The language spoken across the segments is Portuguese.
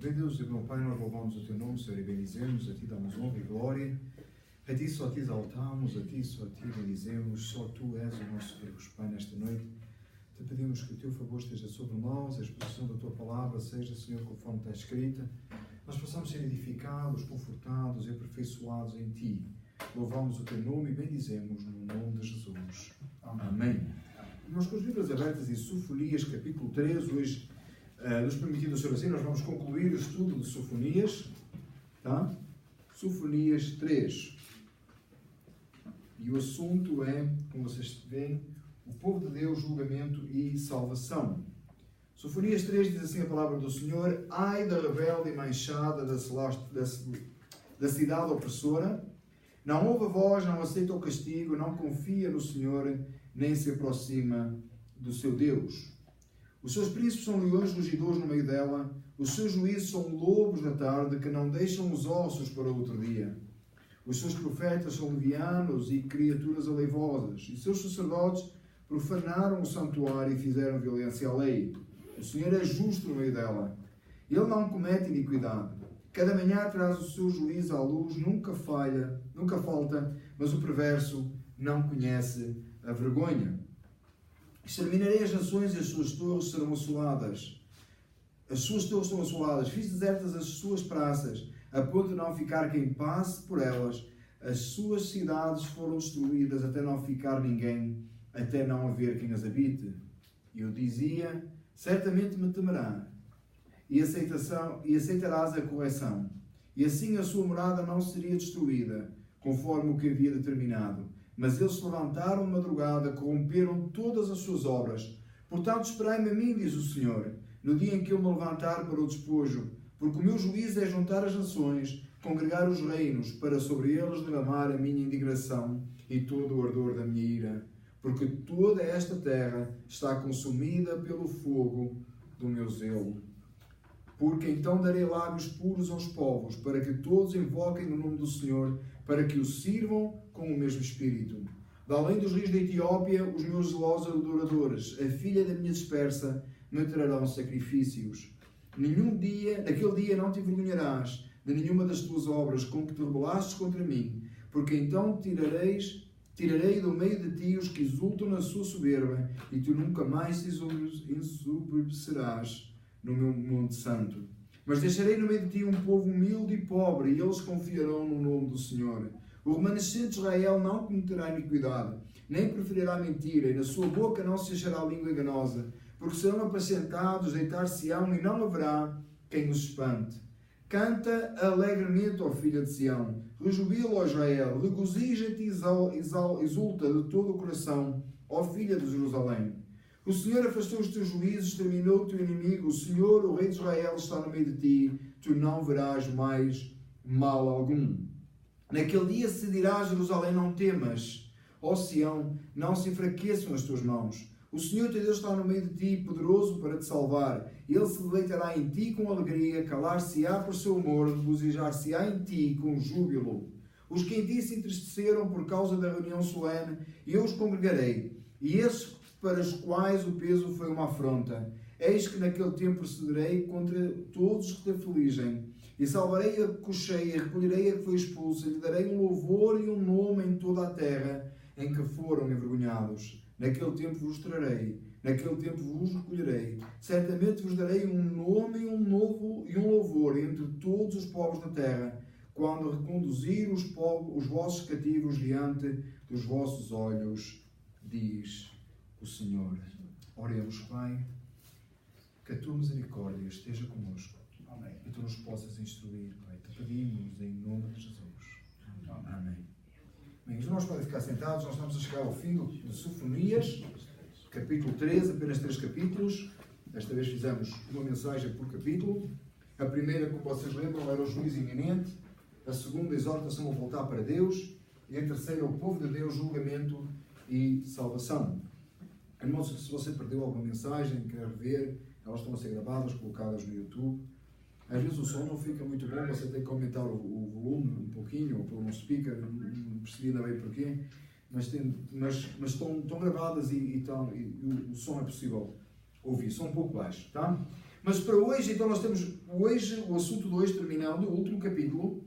Bem Deus e meu Pai, nós louvamos o Teu nome, Senhor, e bendizemos, a Ti damos honra e glória, a Ti só Te exaltamos, a Ti só Te bendizemos, só Tu és o nosso Deus. Pai, nesta noite, Te pedimos que o Teu favor esteja sobre nós, a exposição da Tua palavra seja, Senhor, conforme está escrita, nós possamos ser edificados, confortados e aperfeiçoados em Ti. Louvamos o Teu nome e bendizemos no nome de Jesus. Amém. Nós com as Bíblias abertas em Sofonias, capítulo 3, hoje, nos permitindo ser assim, nós vamos concluir o estudo de Sofonias, tá? Sofonias 3. E o assunto é, como vocês veem, o povo de Deus, julgamento e salvação. Sofonias 3 diz assim a palavra do Senhor: ai da rebelde e manchada da cidade opressora, não ouve a voz, não aceita o castigo, não confia no Senhor, nem se aproxima do seu Deus. Os seus príncipes são leões rugidores no meio dela, os seus juízes são lobos da tarde que não deixam os ossos para outro dia. Os seus profetas são levianos e criaturas aleivosas, e seus sacerdotes profanaram o santuário e fizeram violência à lei. O Senhor é justo no meio dela. Ele não comete iniquidade. Cada manhã traz o seu juízo à luz, nunca falta, mas o perverso não conhece a vergonha. Exterminarei as nações e as suas torres serão assoladas. As suas torres serão assoladas. Fiz desertas as suas praças, a ponto de não ficar quem passe por elas. As suas cidades foram destruídas até não ficar ninguém, até não haver quem as habite. E eu dizia, certamente me temerá, e aceitarás a correção. E assim a sua morada não seria destruída, conforme o que havia determinado. Mas eles se levantaram de madrugada, corromperam todas as suas obras. Portanto, esperai-me a mim, diz o Senhor, no dia em que eu me levantar para o despojo, porque o meu juízo é juntar as nações, congregar os reinos, para sobre eles derramar a minha indignação e todo o ardor da minha ira. Porque toda esta terra está consumida pelo fogo do meu zelo. Porque então darei lábios puros aos povos, para que todos invoquem o nome do Senhor, para que o sirvam com o mesmo espírito. Da além dos rios da Etiópia, os meus zelosos adoradores, a filha da minha dispersa, me trarão sacrifícios. Naquele dia não te envergonharás de nenhuma das tuas obras com que te rebelastes contra mim, porque então tirarei do meio de ti os que exultam na sua soberba, e tu nunca mais te ensoberbecerás no meu monte santo. Mas deixarei no meio de ti um povo humilde e pobre, e eles confiarão no nome do Senhor. O remanescente de Israel não cometerá iniquidade, nem preferirá mentira, e na sua boca não se achará língua enganosa, porque serão apacentados, deitar-se-ão, e não haverá quem os espante. Canta alegremente, ó filha de Sião, rejubila, ó Israel, regozija-te e exulta de todo o coração, ó filha de Jerusalém. O Senhor afastou os teus juízos, exterminou o teu inimigo. O Senhor, o Rei de Israel, está no meio de ti. Tu não verás mais mal algum. Naquele dia se dirá a Jerusalém: não temas. Ó Sião, não se enfraqueçam as tuas mãos. O Senhor teu Deus está no meio de ti, poderoso para te salvar. Ele se deleitará em ti com alegria, calar-se-á por seu amor, regozijar-se-á em ti com júbilo. Os que em ti se entristeceram por causa da reunião solene, eu os congregarei. E esses para os quais o peso foi uma afronta. Eis que naquele tempo procederei contra todos os que te afligem, e salvarei a cocheia, recolherei a que foi expulsa, lhe darei um louvor e um nome em toda a terra em que foram envergonhados. Naquele tempo vos trarei, naquele tempo vos recolherei, certamente vos darei um nome e um louvor entre todos os povos da terra, quando reconduzir os vossos cativos diante dos vossos olhos, diz o Senhor. Oremos, Pai, que a tua misericórdia esteja connosco. Amém. E tu nos possas instruir, Pai. Te pedimos em nome de Jesus. Amém. Amém. Bem, os irmãos podem ficar sentados. Nós estamos a chegar ao fim de Sofonias, capítulo 3, apenas 3 capítulos. Desta vez fizemos uma mensagem por capítulo. A primeira, como vocês lembram, era o juízo iminente. A segunda, a exortação a voltar para Deus. E a terceira, o povo de Deus, julgamento e salvação. Irmãos, se você perdeu alguma mensagem, quer ver, elas estão a ser gravadas, colocadas no YouTube. Às vezes o som não fica muito bom, você tem que aumentar o volume um pouquinho, ou pôr um speaker, não percebi ainda bem porquê, mas estão gravadas e o som é possível ouvir, só um pouco baixo, tá? Mas para hoje, então nós temos hoje, o assunto de hoje terminando, o último capítulo,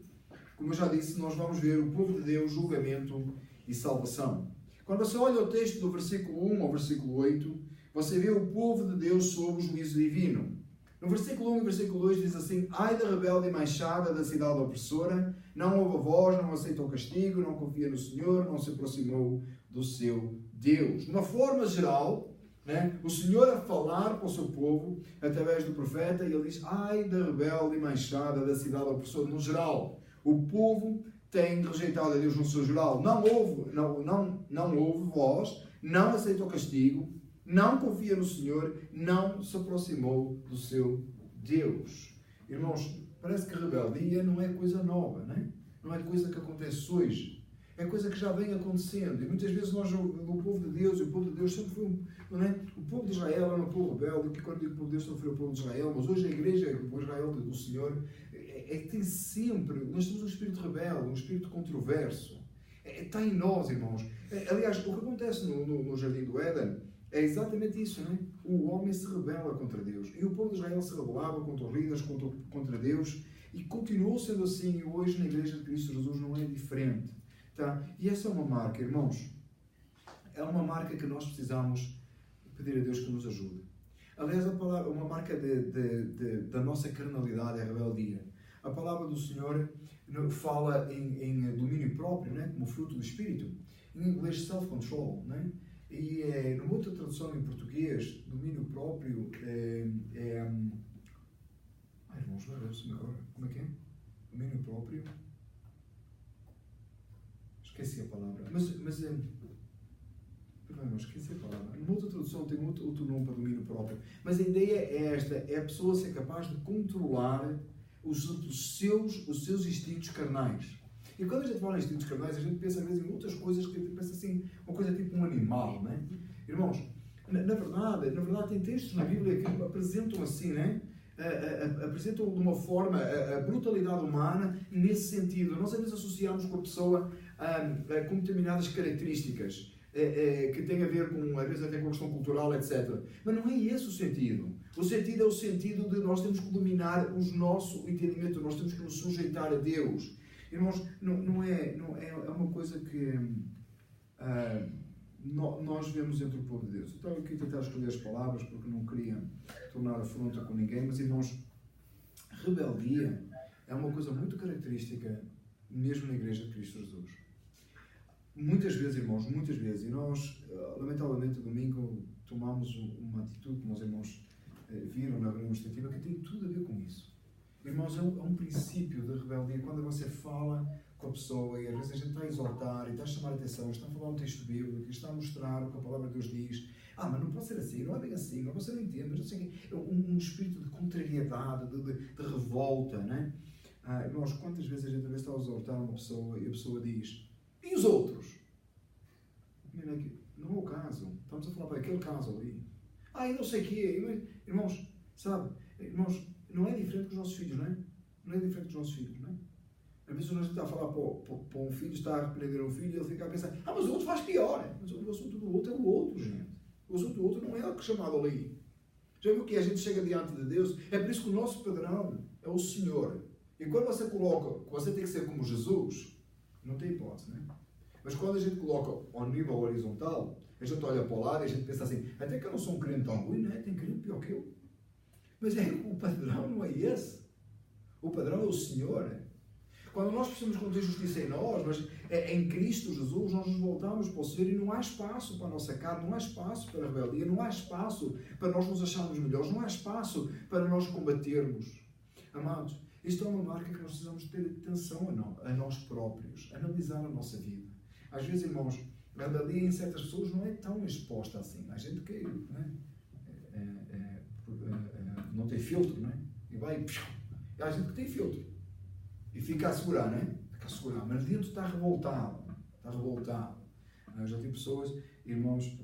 como eu já disse, nós vamos ver o povo de Deus, julgamento e salvação. Quando você olha o texto do versículo 1 ao versículo 8, você vê o povo de Deus sob o juízo divino. No versículo 1 e versículo 2 diz assim: ai da rebelde e manchada da cidade opressora, não ouve a voz, não aceita o castigo, não confia no Senhor, não se aproximou do seu Deus. De uma forma geral, né, o Senhor a falar para o seu povo, através do profeta, e ele diz: ai da rebelde e manchada da cidade opressora. No geral, o povo tem rejeitado a Deus no seu geral. Não ouve voz, não aceita o castigo, não confia no Senhor, não se aproximou do seu Deus. Irmãos, parece que rebeldia não é coisa nova, né? Não é coisa que acontece hoje. É coisa que já vem acontecendo. E muitas vezes nós, o povo de Deus, e o povo de Deus sempre foi não é? O povo de Israel era um povo rebelde, que quando digo o povo de Deus não foi o povo de Israel, mas hoje a igreja, o Israel do Senhor, é que tem sempre, nós temos um espírito rebelde, um espírito controverso. Está em nós, irmãos. Aliás, o que acontece no Jardim do Éden é exatamente isso, não é? O homem se rebela contra Deus. E o povo de Israel se rebelava contra os líderes, contra Deus, e continuou sendo assim, e hoje na Igreja de Cristo Jesus não é diferente. Tá? E essa é uma marca, irmãos. É uma marca que nós precisamos pedir a Deus que nos ajude. Aliás, uma marca da nossa carnalidade é a rebeldia. A palavra do Senhor fala em domínio próprio, né? Como fruto do Espírito. Em inglês, self-control, né? E numa outra tradução em português, domínio próprio ai, irmãos, lembra-se agora. Como é que é? Domínio próprio. Esqueci a palavra. Não, esqueci a palavra. Numa outra tradução tem outro nome para domínio próprio. Mas a ideia é esta: é a pessoa ser capaz de controlar os seus instintos carnais. E quando a gente fala em instintos carnais, a gente pensa às vezes em outras coisas que a gente pensa assim, uma coisa tipo um animal, não é? Irmãos, na verdade tem textos na Bíblia que apresentam assim, né? Apresentam de uma forma a brutalidade humana nesse sentido. Nós às vezes associamos com a pessoa com determinadas características que têm a ver com, às vezes até com a questão cultural, etc. Mas não é esse o sentido. O sentido é o sentido de nós temos que dominar o nosso entendimento, nós temos que nos sujeitar a Deus. Irmãos, é uma coisa que nós vemos entre o povo de Deus. Eu estava aqui a tentar escolher as palavras porque não queria tornar afronta com ninguém, mas, irmãos, rebeldia é uma coisa muito característica mesmo na Igreja de Cristo Jesus. Muitas vezes, irmãos, e nós, lamentavelmente, domingo tomamos uma atitude, como os irmãos viram na reunião administrativa, que tem tudo a ver com isso. Irmãos, é um princípio de rebeldia. Quando você fala com a pessoa e às vezes a gente está a exaltar e está a chamar a atenção, está a falar um texto bíblico, está a mostrar o que a palavra de Deus diz. Mas não pode ser assim, não é bem assim, mas você não entende, mas não sei o quê. É um espírito de contrariedade, de revolta, né? Irmãos, quantas vezes a gente está a exaltar uma pessoa e a pessoa diz: e os outros? Não é o caso. Estamos a falar para aquele caso ali. E não sei o quê. Irmãos, sabe? Irmãos, não é diferente com os nossos filhos, não é? Não é diferente com os nossos filhos, não é? Às vezes nós está a falar para um filho, está a repreender um filho e ele fica a pensar: mas o outro faz pior. Mas o assunto do outro é o outro, gente. O assunto do outro não é o que é chamado ali. Já viu que a gente chega diante de Deus? É por isso que o nosso padrão é o Senhor. E quando você coloca que você tem que ser como Jesus, não tem hipótese, não é? Mas quando a gente coloca ao nível horizontal, a gente olha para o lado e a gente pensa assim: até que eu não sou um crente tão ruim, não é? Tem crente pior que eu. Mas o padrão não é esse. O padrão é o Senhor. Quando nós precisamos de ter justiça em nós, mas em Cristo Jesus, nós nos voltamos para o Senhor e não há espaço para a nossa carne, não há espaço para a rebeldia, não há espaço para nós nos acharmos melhores, não há espaço para nós combatermos. Amados, isto é uma marca que nós precisamos ter atenção a nós próprios, analisar a nossa vida. Às vezes, irmãos, a rebeldia em certas pessoas não é tão exposta assim. A gente que não tem filtro, não é? E vai... Há gente que tem filtro. E fica a segurar, não é? Fica a segurar. Mas dentro está revoltado. Está revoltado. Eu já tive pessoas, irmãos,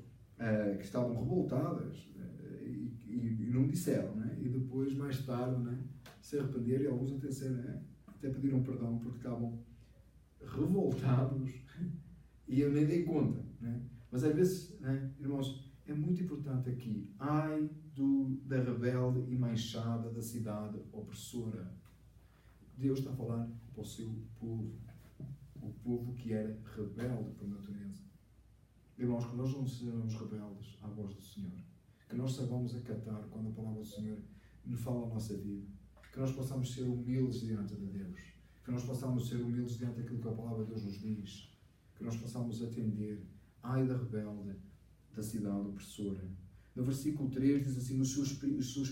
que estavam revoltadas e não disseram, não é? E depois, mais tarde, não é? Se arrependeram e alguns até pediram perdão porque estavam revoltados e eu nem dei conta, não é? Mas às vezes, não é? Irmãos, é muito importante aqui. Ai da rebelde e manchada da cidade opressora. Deus está a falar para o seu povo. O povo que era rebelde por natureza. Irmãos, que nós não sejamos rebeldes à voz do Senhor. Que nós saibamos acatar quando a palavra do Senhor nos fala a nossa vida. Que nós possamos ser humildes diante de Deus. Que nós possamos ser humildes diante daquilo que a palavra de Deus nos diz. Que nós possamos atender. Ai da rebelde da cidade opressora. No versículo 3 diz assim: os seus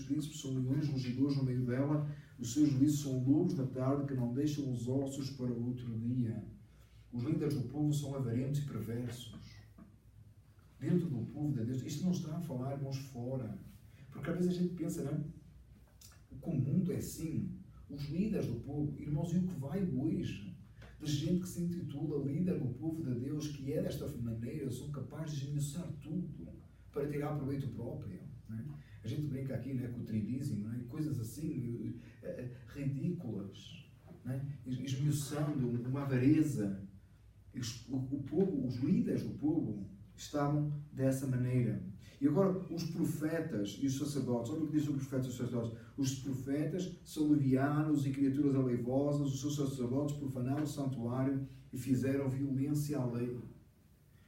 príncipes são leões rugidores no meio dela, os seus juízes são lobos da tarde que não deixam os ossos para o outro dia. Os líderes do povo são avarentos e perversos. Dentro do povo de Deus, isto não está a falar, irmãos, fora. Porque às vezes a gente pensa, não é? Que o mundo é assim. Os líderes do povo, irmãos, e o que vai hoje? De gente que se intitula líder do povo de Deus, que é desta maneira, são capazes de esmiuçar tudo para tirar proveito próprio. Não é? A gente brinca aqui, não é, com o tribismo, não é? Coisas assim ridículas, não é? Esmiuçando uma avareza. O povo, os líderes do povo estavam dessa maneira. E agora os profetas e os sacerdotes, olha o que diz os profetas e os sacerdotes: os profetas são levianos e criaturas aleivosas, os seus sacerdotes profanaram o santuário e fizeram violência à lei.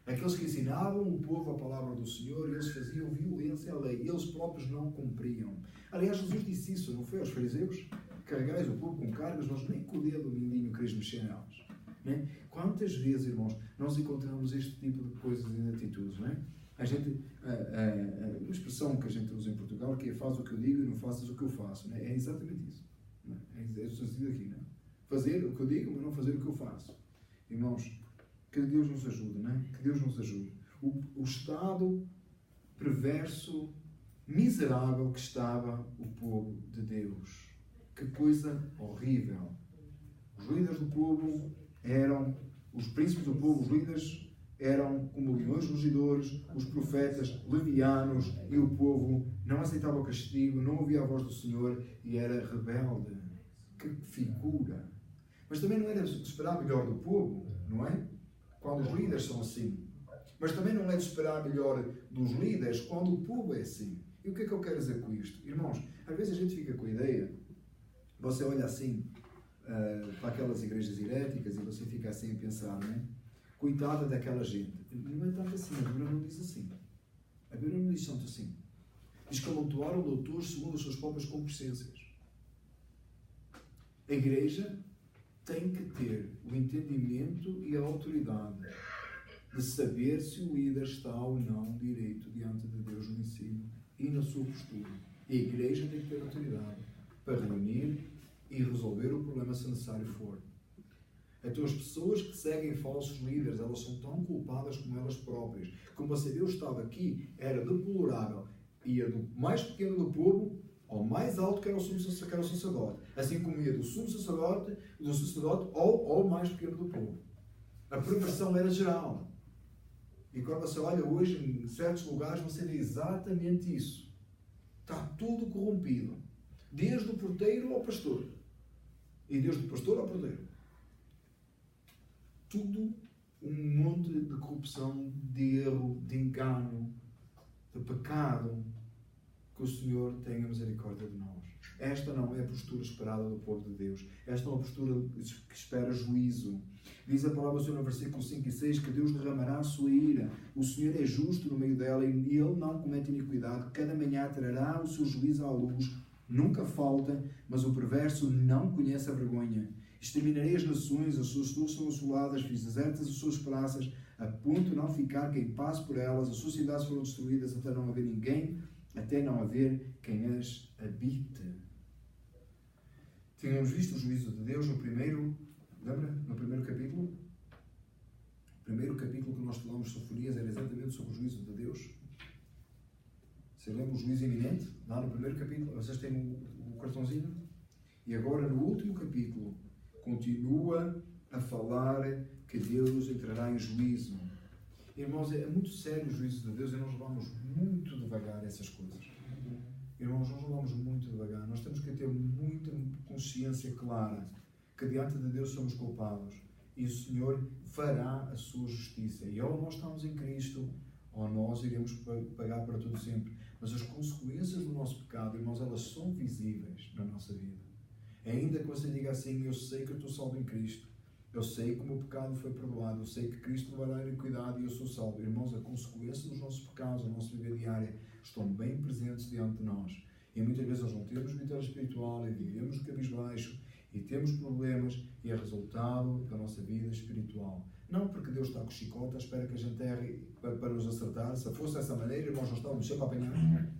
Aqueles que ensinavam o povo a palavra do Senhor, eles faziam violência à lei, eles próprios não cumpriam. Aliás, Jesus disse isso, não foi aos fariseus? Carregais o povo com cargas, nós nem com o dedo mindinho queres mexer nelas. Né? Quantas vezes, irmãos, nós encontramos este tipo de coisas e de atitudes, não é? A gente, uma expressão que a gente usa em Portugal, que é faz o que eu digo e não faças o que eu faço, não é? É exatamente isso. Não é? É o sentido aqui, não é? Fazer o que eu digo, mas não fazer o que eu faço. Irmãos, que Deus nos ajude, não é? Que Deus nos ajude. O estado perverso, miserável que estava o povo de Deus. Que coisa horrível. Os líderes do povo eram, os príncipes do povo, os líderes, eram como leões rugidores, os profetas levianos, e o povo não aceitava o castigo, não ouvia a voz do Senhor e era rebelde. Que figura! Mas também não era de esperar melhor do povo, não é? Quando os líderes são assim. Mas também não é de esperar melhor dos líderes quando o povo é assim. E o que é que eu quero dizer com isto? Irmãos, às vezes a gente fica com a ideia, você olha assim para aquelas igrejas heréticas e você fica assim a pensar, não é? Coitada daquela gente. Não é tanto assim, a Bíblia não diz assim. A Bíblia não diz tanto assim. Diz que amontoaram doutores segundo as suas próprias concupiscências. A igreja tem que ter o entendimento e a autoridade de saber se o líder está ou não direito diante de Deus no ensino e na sua postura. E a igreja tem que ter autoridade para reunir e resolver o problema se necessário for. Então as pessoas que seguem falsos líderes, elas são tão culpadas como elas próprias. Como você vê, o estado aqui era deplorável. Ia do mais pequeno do povo ao mais alto, que era o sacerdote. Assim como ia do sumo sacerdote ao mais pequeno do povo. A perversão era geral. E quando você olha hoje, em certos lugares, você vê exatamente isso. Está tudo corrompido. Desde o porteiro ao pastor. E desde o pastor ao porteiro. Tudo um monte de corrupção, de erro, de engano, de pecado. Que o Senhor tenha misericórdia de nós. Esta não é a postura esperada do povo de Deus. Esta é uma postura que espera juízo. Diz a palavra do Senhor no versículo 5 e 6 que Deus derramará a sua ira. O Senhor é justo no meio dela e Ele não comete iniquidade. Cada manhã trará o seu juízo à luz. Nunca falta, mas o perverso não conhece a vergonha. Exterminarei as nações, as suas torres são assoladas, fiz desertas as suas praças, a ponto de não ficar quem passe por elas. As suas cidades foram destruídas até não haver ninguém, até não haver quem as habite. Tínhamos visto o juízo de Deus no primeiro, lembra? No primeiro capítulo? O primeiro capítulo que nós falamos sobre Sofonias era exatamente sobre o juízo de Deus. Você lembra o juízo iminente? Lá no primeiro capítulo, vocês têm o cartãozinho? E agora no último capítulo, continua a falar que Deus entrará em juízo. Irmãos, é muito sério o juízo de Deus e nós vamos muito devagar essas coisas. Irmãos, nós vamos muito devagar. Nós temos que ter muita consciência clara que diante de Deus somos culpados e o Senhor fará a sua justiça. E ou nós estamos em Cristo, ou nós iremos pagar para todo sempre. Mas as consequências do nosso pecado, irmãos, elas são visíveis na nossa vida. Ainda que você diga assim, eu sei que eu estou salvo em Cristo, eu sei que o meu pecado foi perdoado, eu sei que Cristo levará a iniquidade e eu sou salvo. Irmãos, a consequência dos nossos pecados, a nossa vida diária, estão bem presentes diante de nós. E muitas vezes nós não temos vitória espiritual e vivemos de cabisbaixo e temos problemas e é resultado da nossa vida espiritual. Não porque Deus está com o chicote à espera que a gente erre para nos acertar. Se fosse dessa maneira, irmãos, nós estávamos sempre a apanhar.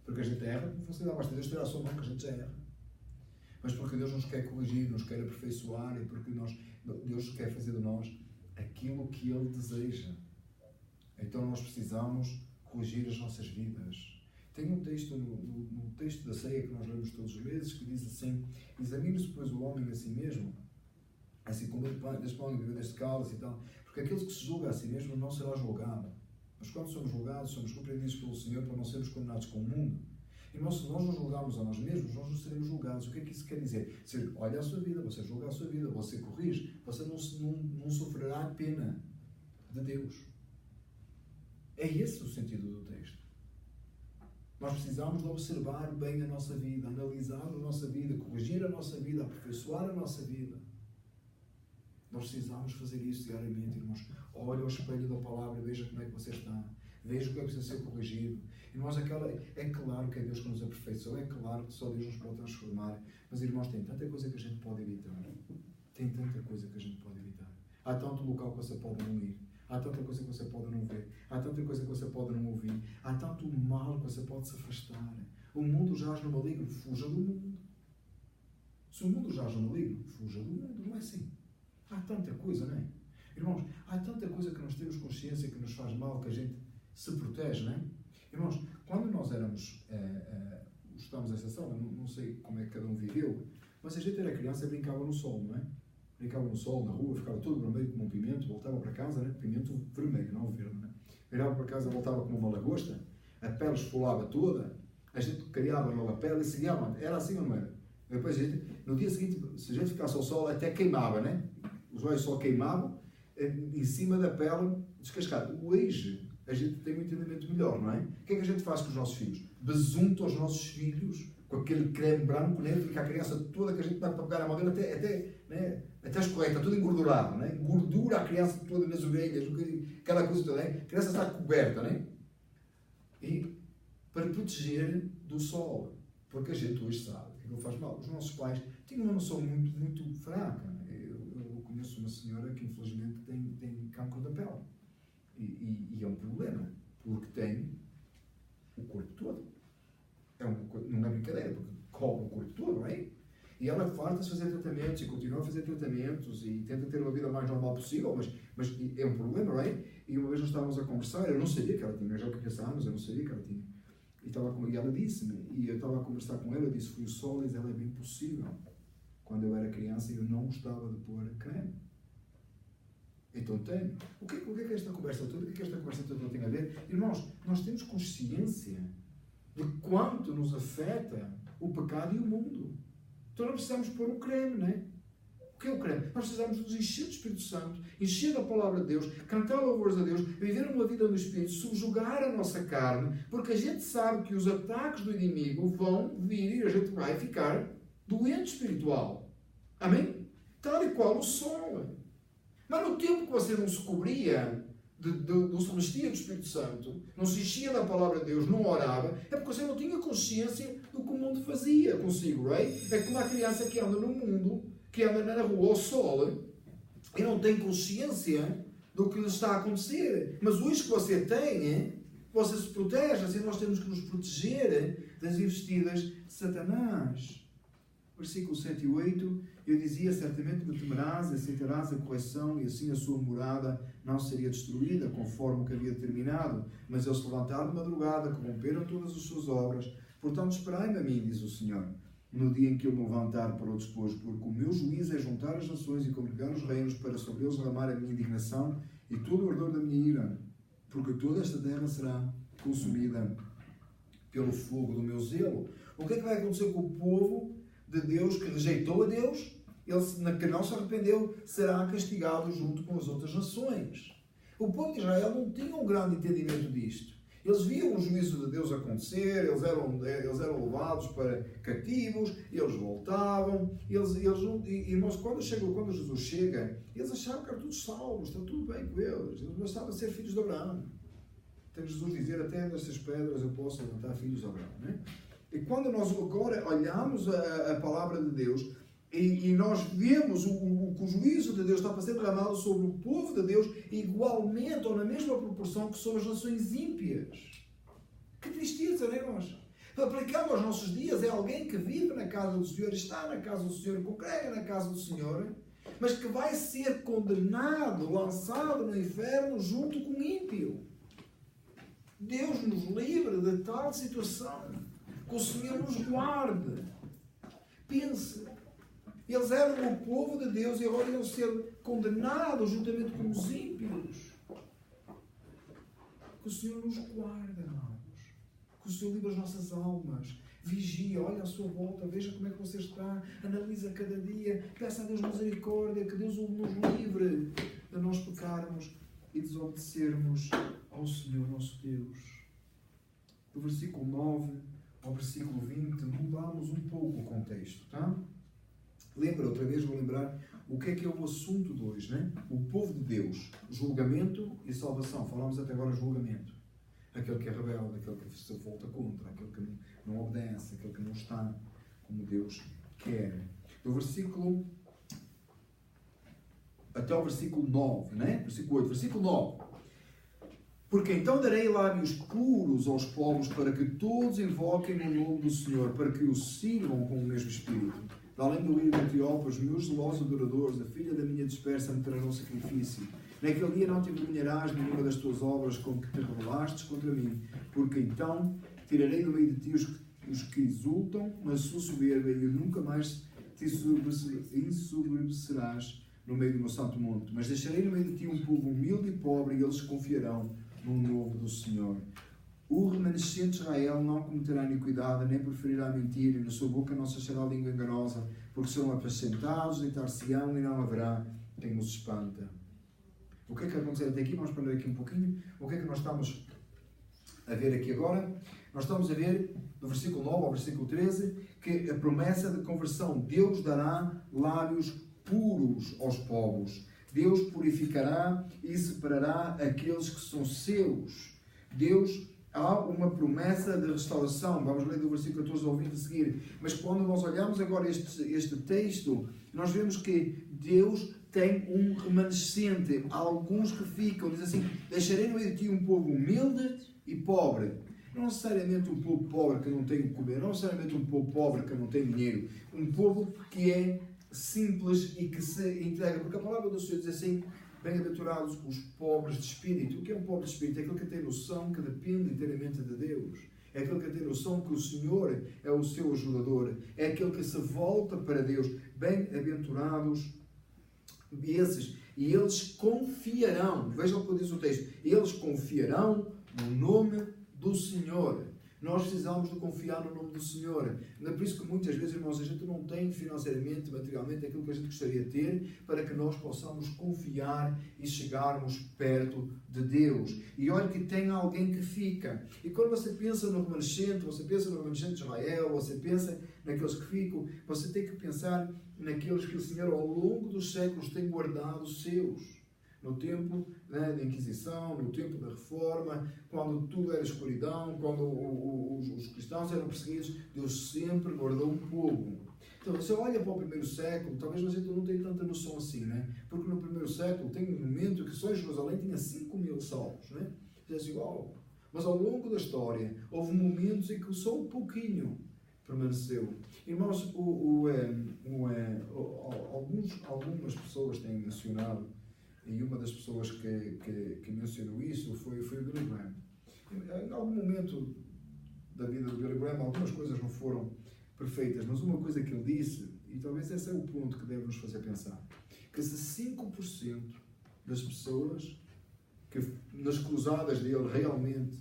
Porque a gente erra, você dá basta Deus ter a sua mão que a gente já erra. Mas porque Deus nos quer corrigir, nos quer aperfeiçoar e porque Deus quer fazer de nós aquilo que Ele deseja. Então nós precisamos corrigir as nossas vidas. Tem um texto no texto da ceia que nós lemos todos os meses que diz assim: examine-se, pois, o homem a si mesmo, assim como deste pão e beber deste cálice e tal, porque aquele que se julga a si mesmo não será julgado. Mas quando somos julgados, somos compreendidos pelo Senhor para não sermos condenados com o mundo. Irmãos, se nós nos julgarmos a nós mesmos, nós não seremos julgados. O que é que isso quer dizer? Você olha a sua vida, você julga a sua vida, você corrige, você não sofrerá a pena de Deus. É esse o sentido do texto. Nós precisamos de observar bem a nossa vida, analisar a nossa vida, corrigir a nossa vida, aperfeiçoar a nossa vida. Nós precisamos fazer isso diariamente, irmãos. Olhe ao espelho da palavra e veja como é que você está. Veja o que é que precisa ser corrigido. Irmãos, é claro que é Deus que nos aperfeiçoa, é claro que só Deus nos pode transformar. Mas, irmãos, tem tanta coisa que a gente pode evitar. Tem tanta coisa que a gente pode evitar. Há tanto local que você pode não ir. Há tanta coisa que você pode não ver. Há tanta coisa que você pode não ouvir. Há tanto mal que você pode se afastar. O mundo jaz no maligno, fuja do mundo. Se o mundo jaz no maligno, fuja do mundo. Não é assim. Há tanta coisa, não é? Irmãos, há tanta coisa que nós temos consciência que nos faz mal, que a gente se protege, não é? Irmãos, quando nós estávamos nessa sala, não sei como é que cada um viveu, mas a gente era criança e brincava no sol, não é? Brincava no sol, na rua, ficava todo vermelho como um pimento, voltava para casa, né? Pimento vermelho, não verde, né? Virava para casa, voltava como uma lagosta, a pele esfolava toda, a gente criava nova pele e seguia, era assim ou não era? Depois, no dia seguinte, se a gente ficasse ao sol, até queimava, né? Os olhos só queimavam, em cima da pele descascada. Hoje, a gente tem um entendimento melhor, não é? O que é que a gente faz com os nossos filhos? Besunta os nossos filhos com aquele creme branco, né? Fica a criança toda que a gente dá para pegar a mão dele, até escorrega, está tudo engordurado, né? Gordura a criança toda nas orelhas, aquela coisa toda, né? A criança está coberta, né? E para proteger do sol, porque a gente hoje sabe que aquilo faz mal. Os nossos pais tinham uma noção muito, muito fraca. Eu conheço uma senhora que infelizmente tem cancro da pele. E é um problema, porque tem o corpo todo. Não é brincadeira, porque cobre o corpo todo, não é? E ela farta-se fazer tratamentos e continua a fazer tratamentos e tenta ter uma vida mais normal possível, mas é um problema, não é? E uma vez nós estávamos a conversar, eu não sabia que ela tinha, eu já conheço há anos, eu não sabia que ela tinha. E ela disse-me, e eu estava a conversar com ela, eu disse, foi o sol, e ela é bem possível. Quando eu era criança, eu não gostava de pôr creme. Então tenho. O que é que esta conversa toda? O que é que esta conversa toda tem a ver? Irmãos, nós temos consciência de quanto nos afeta o pecado e o mundo. Então não precisamos pôr um creme, não é? O que é o creme? Nós precisamos nos encher do Espírito Santo, encher da palavra de Deus, cantar louvores a Deus, viver uma vida no Espírito, subjugar a nossa carne, porque a gente sabe que os ataques do inimigo vão vir e a gente vai ficar doente espiritual. Amém? Tal e qual o sol. Mas no tempo que você não se cobria não se vestia do Espírito Santo, não se enchia da palavra de Deus, não orava, é porque você não tinha consciência do que o mundo fazia consigo, right? É como a criança que anda no mundo, que anda na rua ao sol, e não tem consciência do que lhe está a acontecer. Mas hoje que você tem, você se protege, assim nós temos que nos proteger das investidas de Satanás. Versículo 7 e 8, eu dizia, certamente me temerás, aceitarás a correção, e assim a sua morada não seria destruída, conforme o que havia determinado. Mas eles se levantaram de madrugada, corromperam todas as suas obras. Portanto, esperai-me a mim, diz o Senhor, no dia em que eu me levantar para o despojo, porque o meu juízo é juntar as nações e congregar os reinos, para sobre eles derramar a minha indignação e todo o ardor da minha ira, porque toda esta terra será consumida pelo fogo do meu zelo. O que é que vai acontecer com o povo de Deus que rejeitou a Deus? Ele, que não se arrependeu, será castigado junto com as outras nações. O povo de Israel não tinha um grande entendimento disto. Eles viam o juízo de Deus acontecer, eles eram levados para cativos, eles voltavam, irmãos, quando Jesus chega, eles achavam que eram todos salvos, está tudo bem com eles bastavam ser filhos de Abraão. Tem Jesus dizer, até destas pedras eu posso levantar filhos de Abraão. Não é? E quando nós agora olhamos a palavra de Deus, e nós vemos que o juízo de Deus está para ser derramado sobre o povo de Deus igualmente ou na mesma proporção que sobre as nações ímpias. Que tristeza, não é, irmãos? Aplicado aos nossos dias, é alguém que vive na casa do Senhor, está na casa do Senhor, congrega na casa do Senhor, mas que vai ser condenado, lançado no inferno junto com o ímpio. Deus nos livre de tal situação. Que o Senhor nos guarde. Pense. Eles eram o povo de Deus e agora iam ser condenados juntamente com os ímpios. Que o Senhor nos guarde, amados. Que o Senhor livre as nossas almas. Vigia, olha à sua volta, veja como é que você está, analisa cada dia, peça a Deus misericórdia, que Deus nos livre de nós pecarmos e desobedecermos ao Senhor nosso Deus. Do versículo 9 ao versículo 20, mudamos um pouco o contexto, tá? Lembra, outra vez vou lembrar o que é o assunto de hoje, né? O povo de Deus, julgamento e salvação. Falámos até agora julgamento. Aquele que é rebelde, aquele que se volta contra, aquele que não obedece, aquele que não está como Deus quer. Do versículo até ao versículo 9, né? Versículo 8, versículo 9. Porque então darei lábios puros aos povos para que todos invoquem o nome do Senhor, para que o sirvam com o mesmo espírito. Da além do lírio de Etiópia, os meus zelosos adoradores, a filha da minha dispersa me trarão sacrifício. Naquele dia não te envergonharás nenhuma das tuas obras com que te rebelastes contra mim, porque então tirarei do meio de ti os que exultam na sua soberba e nunca mais te ensoberbecerás no meio do meu santo monte. Mas deixarei no meio de ti um povo humilde e pobre e eles confiarão no nome do Senhor. O remanescente de Israel não cometerá iniquidade, nem preferirá mentira, e na sua boca não se achará língua enganosa, porque serão apacentados, deitar-se-ão e não haverá quem os espanta. O que é que aconteceu até aqui? Vamos parar aqui um pouquinho. O que é que nós estamos a ver aqui agora? Nós estamos a ver, do versículo 9 ao versículo 13, que a promessa de conversão. Deus dará lábios puros aos povos. Deus purificará e separará aqueles que são seus. Deus há uma promessa de restauração. Vamos ler do versículo 14 ao 20 a seguir. Mas quando nós olhamos agora este texto, nós vemos que Deus tem um remanescente. Há alguns que ficam. Diz assim, deixarei no meio de ti um povo humilde e pobre. Não necessariamente um povo pobre que não tem o que comer. Não necessariamente um povo pobre que não tem dinheiro. Um povo que é simples e que se entrega. Porque a palavra do Senhor diz assim, bem-aventurados os pobres de espírito. O que é um pobre de espírito? É aquele que tem noção que depende inteiramente de Deus. É aquele que tem noção que o Senhor é o seu ajudador. É aquele que se volta para Deus. Bem-aventurados esses. E eles confiarão. Vejam o que diz o texto. Eles confiarão no nome do Senhor. Nós precisamos de confiar no nome do Senhor. Não é por isso que muitas vezes, irmãos, a gente não tem financeiramente, materialmente, aquilo que a gente gostaria de ter, para que nós possamos confiar e chegarmos perto de Deus. E olha que tem alguém que fica. E quando você pensa no remanescente, você pensa no remanescente de Israel, você pensa naqueles que ficam, você tem que pensar naqueles que o Senhor ao longo dos séculos tem guardado os seus. No tempo da Inquisição, no tempo da Reforma, quando tudo era escuridão, quando os cristãos eram perseguidos, Deus sempre guardou um povo. Então, você olha para o primeiro século, talvez você não tenha tanta noção assim, né? Porque no primeiro século tem um momento que só em Jerusalém tinha 5.000 salvos, né? É igual. Mas ao longo da história, houve momentos em que só um pouquinho permaneceu. Irmãos, algumas pessoas têm mencionado, e uma das pessoas que mencionou isso foi o Billy Graham. Em algum momento da vida do Billy Graham, algumas coisas não foram perfeitas, mas uma coisa que ele disse, e talvez esse é o ponto que deve nos fazer pensar, que se 5% das pessoas que nas cruzadas dele realmente,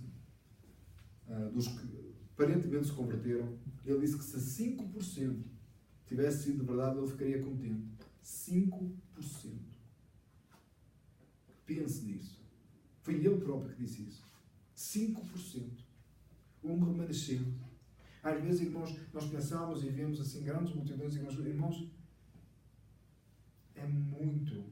dos que aparentemente se converteram, ele disse que se 5% tivesse sido de verdade, ele ficaria contente. 5%. Pense nisso. Foi ele próprio que disse isso. 5%. Um remanescente. Às vezes, irmãos, nós pensamos e vemos assim grandes multidões, irmãos, é muito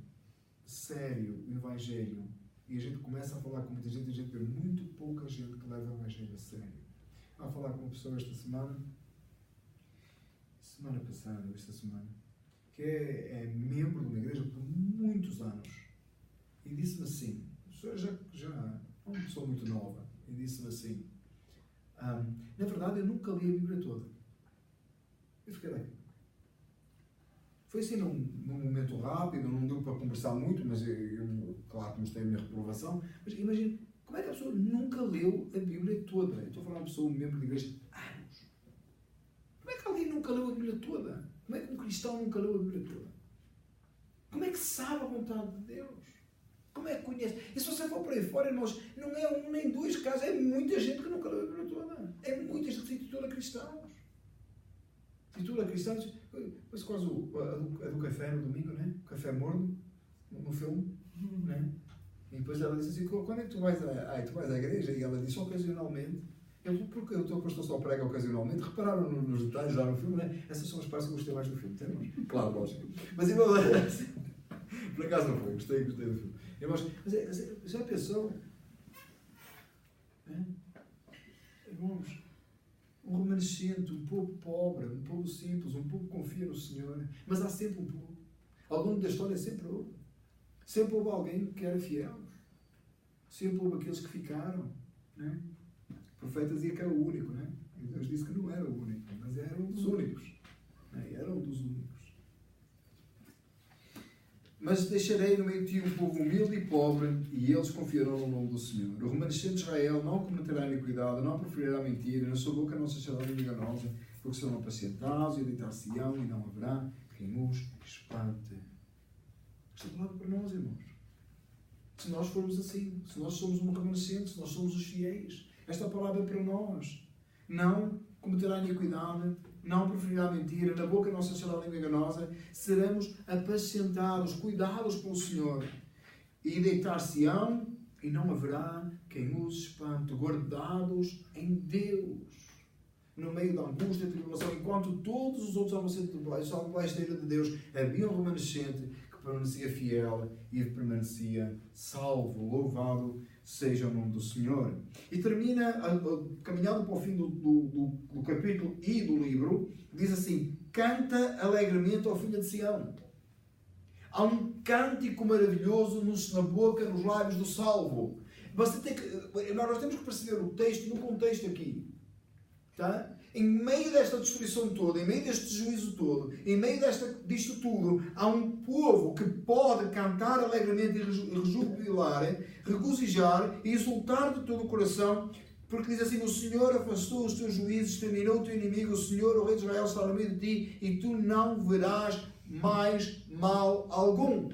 sério o Evangelho. E a gente começa a falar com muita gente, e a gente vê muito pouca gente que leva o Evangelho a sério. A falar com uma pessoa esta semana passada, esta semana, que é membro de uma igreja por muitos anos, e disse-me assim, a pessoa já uma pessoa muito nova, e disse-me assim, na verdade eu nunca li a Bíblia toda. Eu fiquei bem. Foi assim num momento rápido, não deu para conversar muito, mas eu claro que mostrei a minha reprovação, mas imagina, como é que a pessoa nunca leu a Bíblia toda? Eu estou a falar de uma pessoa, um membro de igreja, anos. Como é que alguém nunca leu a Bíblia toda? Como é que um cristão nunca leu a Bíblia toda? Como é que sabe a vontade de Deus? Como é que conhece? E se você for por aí fora, irmãos, não é um nem dois casos, é muita gente que nunca leu a Bíblia toda. É muita gente que se intitula cristãos. Titula cristãos, depois quase a do café no domingo, né? O café morno, no filme, né? E depois ela disse assim, quando é que tu vais à igreja? E ela disse, ocasionalmente. Porque o teu pastor só prega ocasionalmente. Repararam nos detalhes lá no filme, né? Essas são as partes que eu gostei mais do filme, entendemos? Claro, lógico. Mas, irmãos, por acaso não foi, gostei do filme. Irmãos, mas já pensou? Irmãos, um remanescente, um povo pobre, um povo simples, um povo que confia no Senhor. Mas há sempre um povo. Ao longo da história sempre houve. Sempre houve alguém que era fiel. Sempre houve aqueles que ficaram. Né? O profeta dizia que era o único. Né? E Deus disse que não era o único, mas era um dos únicos. Né? Era um dos únicos. Mas deixarei no meio de ti um povo humilde e pobre, e eles confiarão no nome do Senhor. O remanescente de Israel não cometerá iniquidade, não proferirá mentira, na sua boca não se achará enganosa, porque serão apacentados e deitar-se-ão, e não haverá quem os espante. Esta palavra para nós, irmãos. Se nós formos assim, se nós somos um remanescente, se nós somos os fiéis, esta palavra é para nós. Não cometerá iniquidade, não proferirá mentira, na boca não se achará língua enganosa, seremos apacentados, cuidados pelo Senhor, e deitar-se-ão, e não haverá quem os espante, guardados em Deus, no meio da angústia e tribulação, enquanto todos os outros estavam debaixo da ira de Deus, havia um remanescente que permanecia fiel e permanecia salvo. Louvado seja o nome do Senhor. E termina, caminhando para o fim do capítulo e do livro, diz assim, canta alegremente ao filho de Sião. Há um cântico maravilhoso na boca, nos lábios do salvo. Nós temos que perceber o texto no contexto aqui. Tá? Em meio desta destruição toda, em meio deste juízo todo, em meio disto tudo, há um povo que pode cantar alegremente e rejubilar, regozijar e exultar de todo o coração, porque diz assim, o Senhor afastou os teus juízes, exterminou o teu inimigo, o Senhor, o Rei de Israel, está no meio de ti, e tu não verás mais mal algum.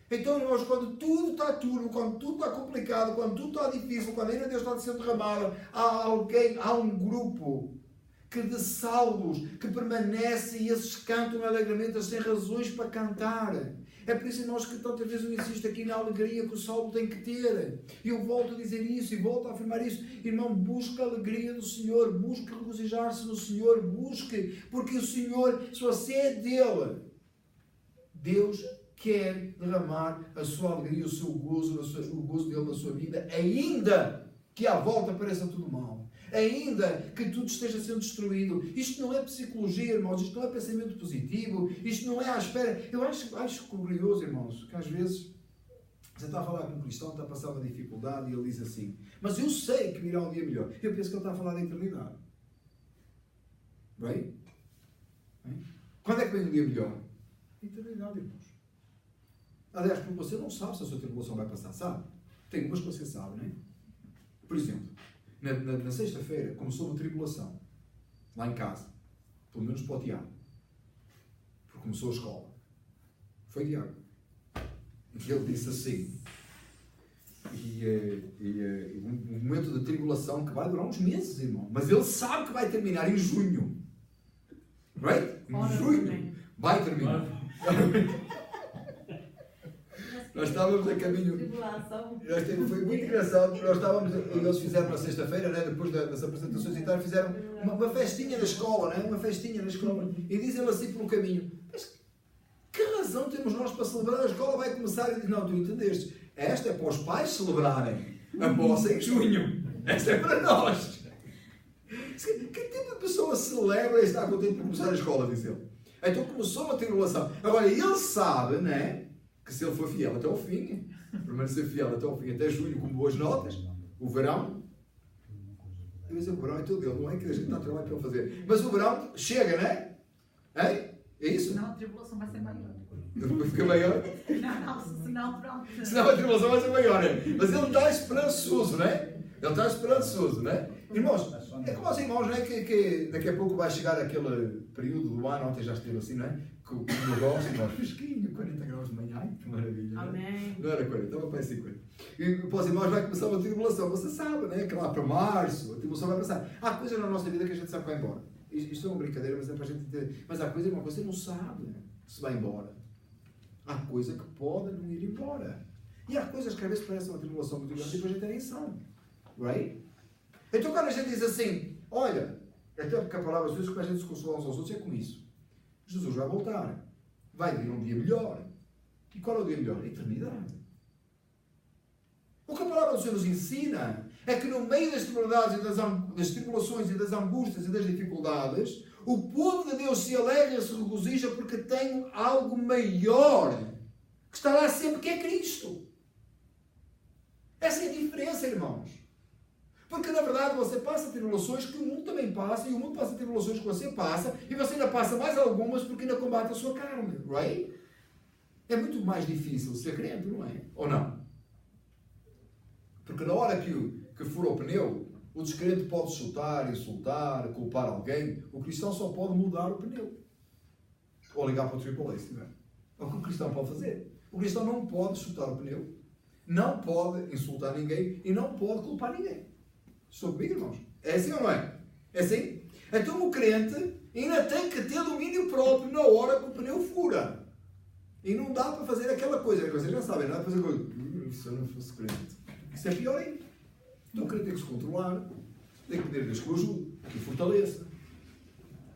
Então, irmãos, quando tudo está turvo, quando tudo está complicado, quando tudo está difícil, quando a ira de Deus está a ser derramada, há um grupo de salvos que permanece e esses cantam alegremente, sem razões para cantar. É por isso, irmãos, que tantas vezes eu insisto aqui na alegria que o salvo tem que ter. E eu volto a dizer isso e volto a afirmar isso. Irmão, busque a alegria do Senhor, busque regozijar-se no Senhor, busque, porque o Senhor, se você é dele, Deus quer derramar a sua alegria, o seu gozo, o gozo dele na sua vida, ainda que à volta pareça tudo mal, ainda que tudo esteja sendo destruído. Isto não é psicologia, irmãos, isto não é pensamento positivo, isto não é à espera. Eu acho curioso, irmãos, que às vezes você está a falar com um cristão, está a passar uma dificuldade e ele diz assim, mas eu sei que virá um dia melhor. Eu penso que ele está a falar da eternidade. Bem? Quando é que vem um dia melhor? Eternidade, irmãos. Aliás, porque você não sabe se a sua tribulação vai passar, sabe? Tem umas que você sabe, não é? Por exemplo, na sexta-feira começou uma tribulação, lá em casa, pelo menos para o Tiago, porque começou a escola. Foi Tiago. E ele disse assim, um momento de tribulação que vai durar uns meses, irmão, mas ele sabe que vai terminar em junho. Right? Em junho vai terminar. Nós estávamos a caminho. Foi muito engraçado, porque nós estávamos, eles fizeram na sexta-feira, né, depois das apresentações e tal, fizeram uma festinha na escola, né, uma festinha na escola. E dizem assim pelo caminho: mas que razão temos nós para celebrar? A escola vai começar. E diz: não, tu entendeste? Esta é para os pais celebrarem. A vossa em junho. Esta é para nós. Que tipo de pessoa celebra e está contente por começar a escola, diz ele. Então começou uma tribulação. Agora, ele sabe, né, que se ele for fiel até ao fim, permanecer fiel até ao fim, até junho, com boas notas, o verão, eu ia dizer, o verão é todo dele, não é que a gente está a trabalhar para ele fazer. Mas o verão chega, né? É isso? Senão a tribulação vai ser maior. Fica maior? Senão a tribulação vai ser maior, né? Mas ele está esperançoso, né? Ele está esperançoso, né? Irmãos, é como os irmãos, né? Que daqui a pouco vai chegar aquele período do ano, ontem já esteve assim, né? Que o negócio, nós, fresquinho, 40 graus de manhã, ai, que maravilha. Amém. Não era 40, estava para 50. E para os irmãos vai começar uma tribulação, você sabe, né? Que lá para março, a tribulação vai passar. Há coisas na nossa vida que a gente sabe que vai embora. Isto é uma brincadeira, mas é para a gente entender. Mas há coisa, irmão, que você não sabe se vai embora. Há coisa que pode não ir embora. E há coisas que às vezes parecem uma tribulação muito grande e depois a gente nem sabe. Right? Então quando a gente diz assim, olha, até porque a palavra às vezes que a gente se consola uns aos outros é com isso. Jesus vai voltar. Vai vir um dia melhor. E qual é o dia melhor? A eternidade. O que a palavra do Senhor nos ensina é que no meio das tribulações e das angústias e das dificuldades, o povo de Deus se alegra e se regozija porque tem algo maior que está lá sempre, que é Cristo. Essa é a diferença, irmãos. Porque na verdade você passa tribulações que o mundo também passa, e o mundo passa tribulações que você passa, e você ainda passa mais algumas porque ainda combate a sua carne, right? É muito mais difícil ser crente, não é? Ou não? Porque na hora que fura o pneu, o descrente pode chutar, insultar, culpar alguém. O cristão só pode mudar o pneu. Ou ligar para o AAA, se tiver. É o que o cristão pode fazer. O cristão não pode chutar o pneu, não pode insultar ninguém e não pode culpar ninguém. Estou comigo, irmãos? É assim ou não é? É assim? Então o crente ainda tem que ter domínio próprio na hora que o pneu fura. E não dá para fazer aquela coisa, que vocês já sabem, não dá para fazer coisa. Se eu não fosse crente. Isso é pior ainda. Então o crente tem que se controlar, tem que pedir a Deus que o ajude, que o fortaleça.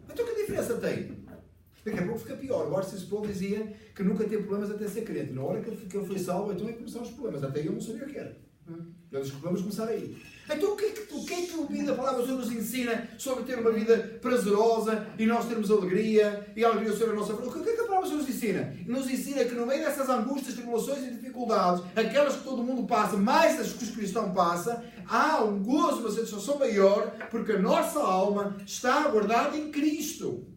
Então que diferença tem? Daqui a pouco fica pior. O Arcee Sproul dizia que nunca teve problemas até ser crente. Na hora que ele foi salvo, então é que começaram os problemas. Até eu não sabia o que era. Ele disse que vamos começar aí. Então o que é que a palavra do Senhor nos ensina sobre ter uma vida prazerosa e nós termos alegria e a alegria do Senhor é a nossa vida? O que é que a palavra do Senhor nos ensina? Nos ensina que no meio dessas angústias, tribulações e dificuldades, aquelas que todo mundo passa, mais as que os cristãos passam, há um gozo, uma satisfação maior, porque a nossa alma está guardada em Cristo.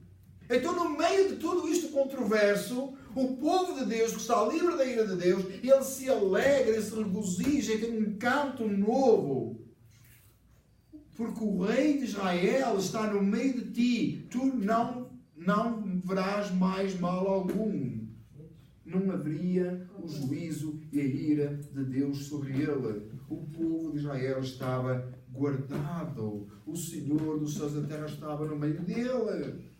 Então, no meio de tudo isto controverso, o povo de Deus, que está livre da ira de Deus, ele se alegra, se regozija e tem um canto novo. Porque o rei de Israel está no meio de ti. Tu não verás mais mal algum. Não haveria o juízo e a ira de Deus sobre ele. O povo de Israel estava guardado. O Senhor dos céus e da terra estava no meio dele.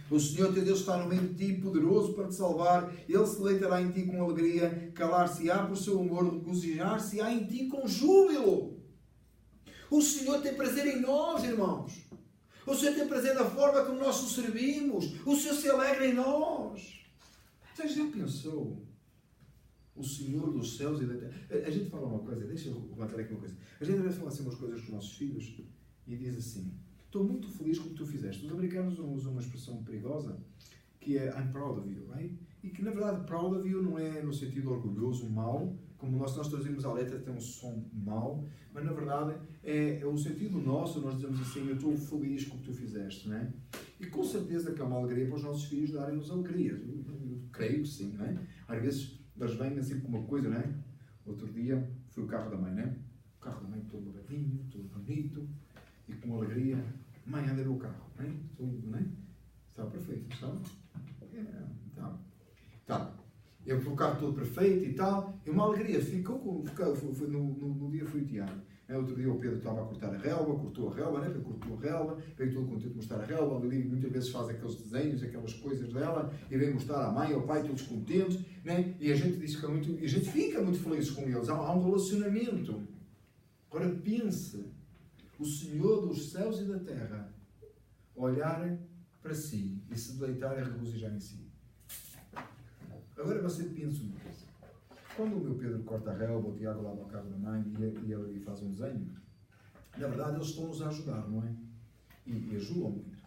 O Senhor teu Deus está no meio de ti, poderoso para te salvar. Ele se deleitará em ti com alegria, calar-se-á por seu amor, regozijar-se-á em ti com júbilo. O Senhor tem prazer em nós, irmãos. O Senhor tem prazer na forma como nós o servimos. O Senhor se alegra em nós. Você já pensou? O Senhor dos céus e da terra. A gente fala uma coisa, deixa eu levantar aqui uma coisa. A gente deve falar assim umas coisas com os nossos filhos e diz assim: estou muito feliz com o que tu fizeste. Os americanos usam uma expressão perigosa que é I'm proud of you, right? E que na verdade proud of you não é no sentido orgulhoso, mau, como nós traduzimos a letra, tem um som mau, mas na verdade é o sentido nosso, nós dizemos assim: eu estou feliz com o que tu fizeste, não é? E com certeza que é uma alegria para os nossos filhos darem-nos alegrias. Eu creio que sim, não é? Às vezes eles vêm assim com uma coisa, não é? Outro dia foi o carro da mãe, não é? O carro da mãe todo lavadinho, todo bonito e com alegria. Mãe, anda no carro, não é? Tudo, não é? Estava perfeito, estava? Tá. Eu fui o carro todo perfeito e tal. E uma alegria. No dia fui o Tiago. Outro dia o Pedro estava a cortar a relva, cortou a relva, né? Cortou a relva, veio todo contente de mostrar a relva. A Lili muitas vezes faz aqueles desenhos, aquelas coisas dela, e vem mostrar à mãe, ao pai, todos contentes, né? E a gente diz que e a gente fica muito feliz com eles. Há um relacionamento. Agora pense, o Senhor dos céus e da terra olhar para si e se deleitar e regozijar em si. Agora você pensa uma coisa. Quando o meu Pedro corta a relva, o Tiago lava o carro da mãe e ele faz um desenho, na verdade eles estão-nos a ajudar, não é? E ajudam muito.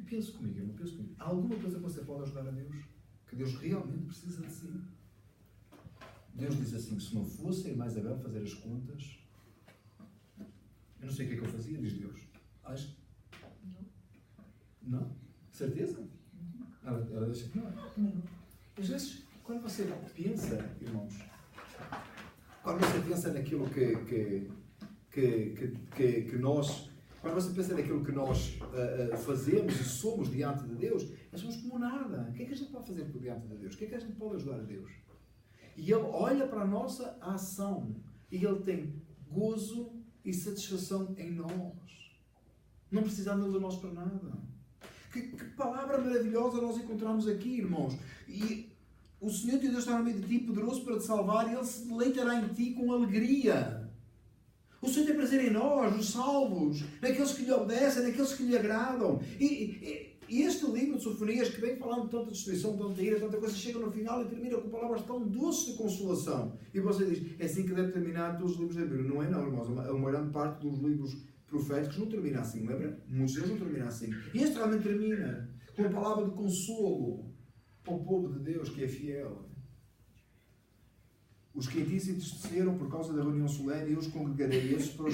Pense comigo, irmão, pense comigo. Há alguma coisa que você pode ajudar a Deus? Que Deus realmente precisa de si? Deus diz assim, que se não fosse a irmã Isabel fazer as contas, eu não sei o que é que eu fazia, diz Deus. Acho? Não? Certeza? Ela deixa que não. Às vezes, quando você pensa, irmãos, quando você pensa naquilo que nós, quando você pensa naquilo que nós fazemos e somos diante de Deus, nós somos como nada. O que é que a gente pode fazer diante de Deus? O que é que a gente pode ajudar a Deus? E Ele olha para a nossa ação e Ele tem gozo e satisfação em nós. Não precisamos de nós para nada. Que palavra maravilhosa nós encontramos aqui, irmãos. E o Senhor teu Deus está no meio de ti, poderoso para te salvar, e Ele se deleitará em ti com alegria. O Senhor tem prazer em nós, nos salvos, naqueles que lhe obedecem, naqueles que lhe agradam. E este livro de Sofonias, que vem falando de tanta destruição, tanta ira, tanta coisa, chega no final e termina com palavras tão doces de consolação. E você diz, é assim que deve terminar todos os livros da Bíblia. Não é não, irmãos. Uma grande parte dos livros proféticos não termina assim, lembra? Muitos deles não terminam assim. E este realmente termina com a palavra de consolo para o povo de Deus que é fiel. Os que em ti se entristeceram por causa da reunião solene, eu os congregarei, esses para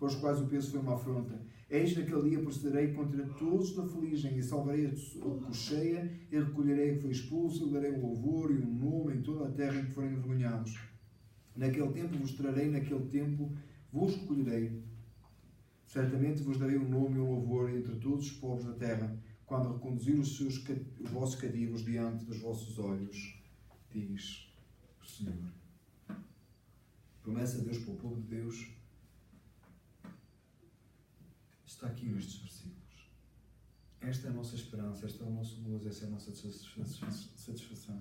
os quais o peso foi uma afronta. Eis naquele dia procederei contra todos que afligem, e salvarei a cocheia, e recolherei a que foi expulso, e darei um louvor e um nome em toda a terra em que forem envergonhados. Naquele tempo vos trarei, naquele tempo vos recolherei. Certamente vos darei um nome e um louvor entre todos os povos da terra, quando reconduzir os vossos cativos diante dos vossos olhos, diz o Senhor. Promessa de Deus para o povo de Deus está aqui nestes versículos. Esta é a nossa esperança, este é o nosso gozo, esta é a nossa satisfação.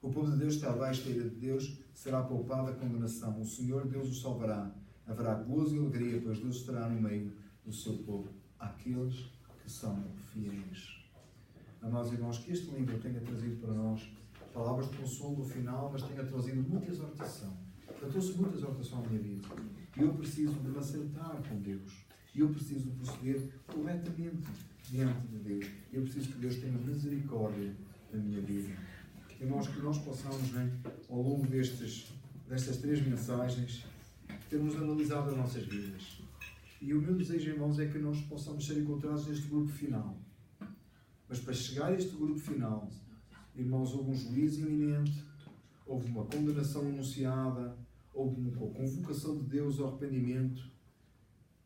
O povo de Deus está abaixo da ira de Deus, será poupada a condenação. O Senhor Deus o salvará. Haverá gozo e alegria, pois Deus estará no meio do seu povo, aqueles que são fiéis. Amados irmãos, que este livro tenha trazido para nós palavras de consolo no final, mas tenha trazido muita exortação. Eu trouxe muita exortação à minha vida. E eu preciso de me assentar com Deus. E eu preciso proceder corretamente diante de Deus. Eu preciso que Deus tenha misericórdia da minha vida. Irmãos, que nós possamos, ao longo destas 3 mensagens, termos analisado as nossas vidas. E o meu desejo, irmãos, é que nós possamos ser encontrados neste grupo final. Mas para chegar a este grupo final, irmãos, houve um juízo iminente, houve uma condenação anunciada, houve uma convocação de Deus ao arrependimento,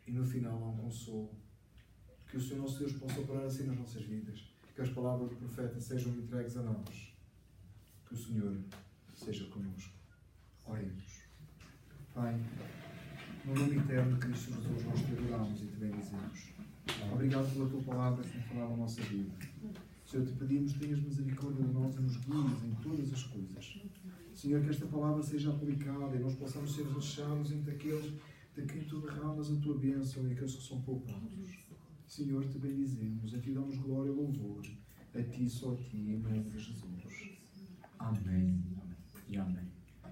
e no final há um consolo. Que o Senhor nosso Deus possa operar assim nas nossas vidas. Que as palavras do profeta sejam entregues a nós. Que o Senhor seja connosco. Oremos. Pai, no nome eterno de Cristo Jesus, nós te adoramos e te bendizemos. Obrigado pela tua palavra que tem falado a nossa vida. Senhor, te pedimos que tenhas misericórdia de nós e nos guies em todas as coisas. Senhor, que esta palavra seja aplicada e nós possamos ser achados entre aqueles de quem tu derramas a tua bênção e aqueles que são poupados. Senhor, te bendizemos, a ti damos glória e louvor, a ti, só a ti, em nome de Jesus. Amém e amém.